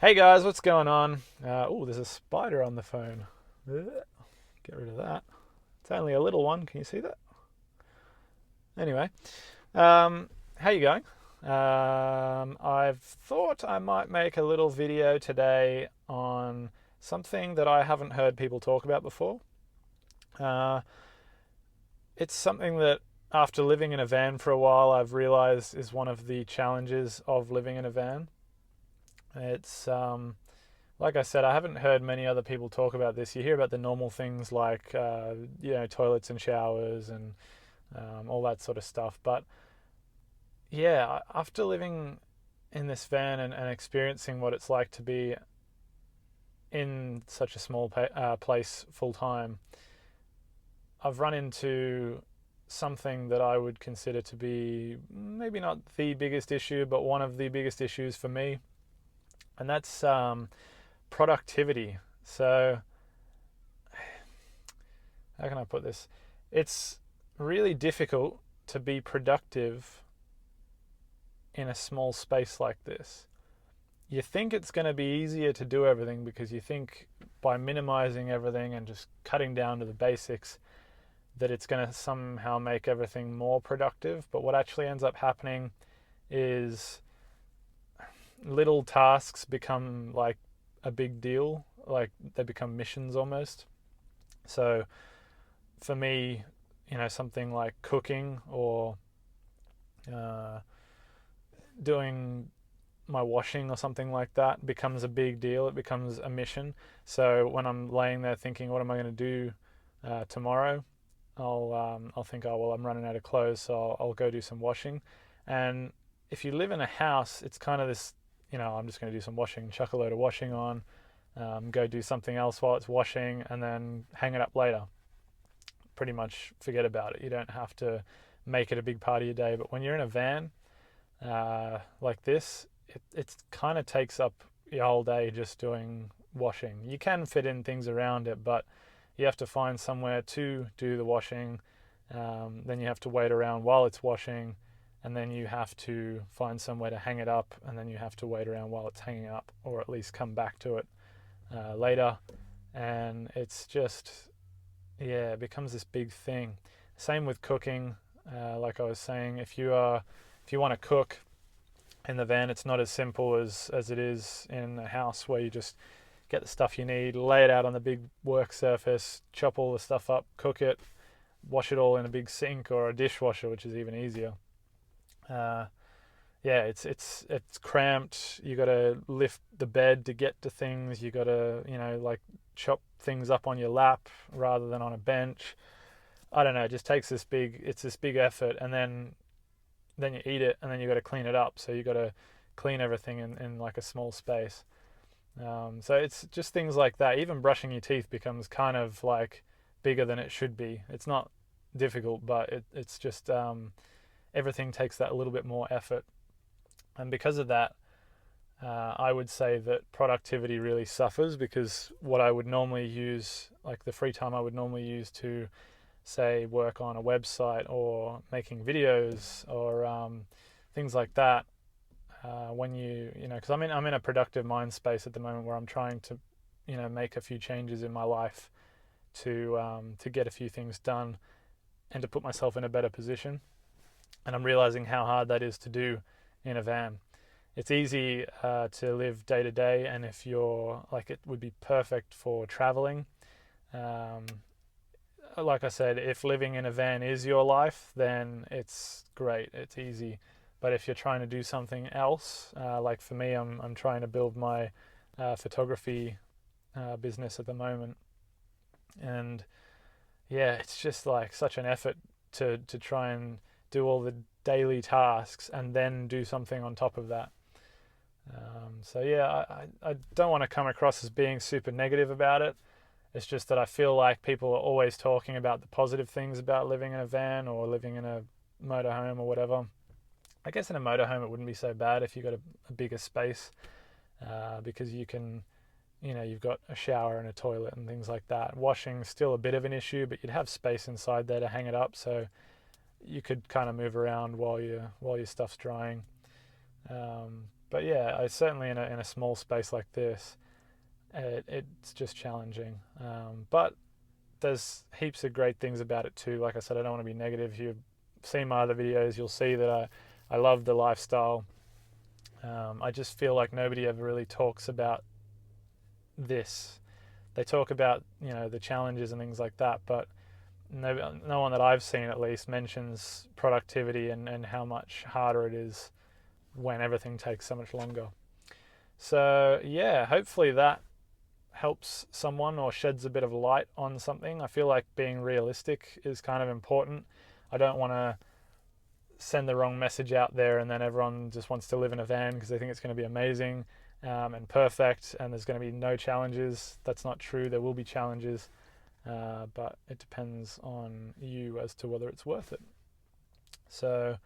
Hey guys, what's going on? Oh, there's a spider on the phone. Ugh, get rid of that. It's only a little one. Can you see that? Anyway, how you going? I've thought I might make a little video today on something that I haven't heard people talk about before. Uh, it's something that after living in a van for a while, I've realized is one of the challenges of living in a van. It's Like I said, I haven't heard many other people talk about this. You hear about the normal things like, toilets and showers and all that sort of stuff. But yeah, after living in this van and experiencing what it's like to be in such a small place full time, I've run into something that I would consider to be maybe not the biggest issue, but one of the biggest issues for me, and that's productivity. So how can I put this? It's really difficult to be productive in a small space like this. You think it's going to be easier to do everything because you think by minimizing everything and just cutting down to the basics that it's going to somehow make everything more productive. But what actually ends up happening is little tasks become like a big deal, like they become missions almost. So for me, something like cooking or uh, doing my washing or something like that becomes a big deal. It becomes a mission. So when I'm laying there thinking, what am I going to do tomorrow? I'll think, oh well, I'm running out of clothes, so I'll go do some washing. And if you live in a house, it's kind of this, I'm just going to do some washing, chuck a load of washing on, go do something else while it's washing, and then hang it up later. Pretty much forget about it. You don't have to make it a big part of your day. But when you're in a van like this, it kind of takes up your whole day just doing washing. You can fit in things around it, but you have to find somewhere to do the washing. Then you have to wait around while it's washing, and then you have to find somewhere to hang it up, and then you have to wait around while it's hanging up, or at least come back to it later. And it's just, yeah, it becomes this big thing. Same with cooking. Like I was saying, if you want to cook in the van, it's not as simple as it is in a house where you just get the stuff you need, lay it out on the big work surface, chop all the stuff up, cook it, wash it all in a big sink or a dishwasher, which is even easier. Uh, yeah, it's cramped. You got to lift the bed to get to things. You got to like chop things up on your lap rather than on a bench. I don't know. It just takes this big effort, and then you eat it, and then you got to clean it up. So you got to clean everything in like a small space. So it's just things like that. Even brushing your teeth becomes kind of like bigger than it should be. It's not difficult, but it's just everything takes that a little bit more effort. And because of that, I would say that productivity really suffers because what I would normally use, like the free time I would normally use to, say, work on a website or making videos or things like that, when because I'm in a productive mind space at the moment where I'm trying to, make a few changes in my life to get a few things done and to put myself in a better position. And I'm realizing how hard that is to do in a van. It's easy to live day to day, and if you're like, it would be perfect for traveling. Um, like I said, if living in a van is your life, then it's great. It's easy. But if you're trying to do something else, like for me, I'm trying to build my photography business at the moment, and yeah, it's just like such an effort to try and do all the daily tasks and then do something on top of that. So yeah, I don't want to come across as being super negative about it. It's just that I feel like people are always talking about the positive things about living in a van or living in a motorhome or whatever. I guess in a motorhome it wouldn't be so bad if you got a bigger space because you can, you've got a shower and a toilet and things like that. Washing's still a bit of an issue, but you'd have space inside there to hang it up, so you could kind of move around while your stuff's drying. But yeah, I certainly in a small space like this, it's just challenging. But there's heaps of great things about it too. Like I said, I don't want to be negative. If you've seen my other videos, you'll see that I love the lifestyle. I just feel like nobody ever really talks about this. They talk about, you know, the challenges and things like that, but no one that I've seen at least mentions productivity and how much harder it is when everything takes so much longer. So yeah, hopefully that helps someone or sheds a bit of light on something. I feel like being realistic is kind of important. I don't want to send the wrong message out there and then everyone just wants to live in a van because they think it's going to be amazing and perfect and there's going to be no challenges. That's not true. There will be challenges, but it depends on you as to whether it's worth it. So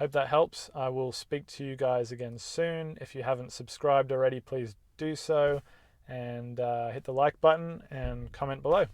hope that helps. I will speak to you guys again soon. If you haven't subscribed already, please do so and hit the like button and comment below.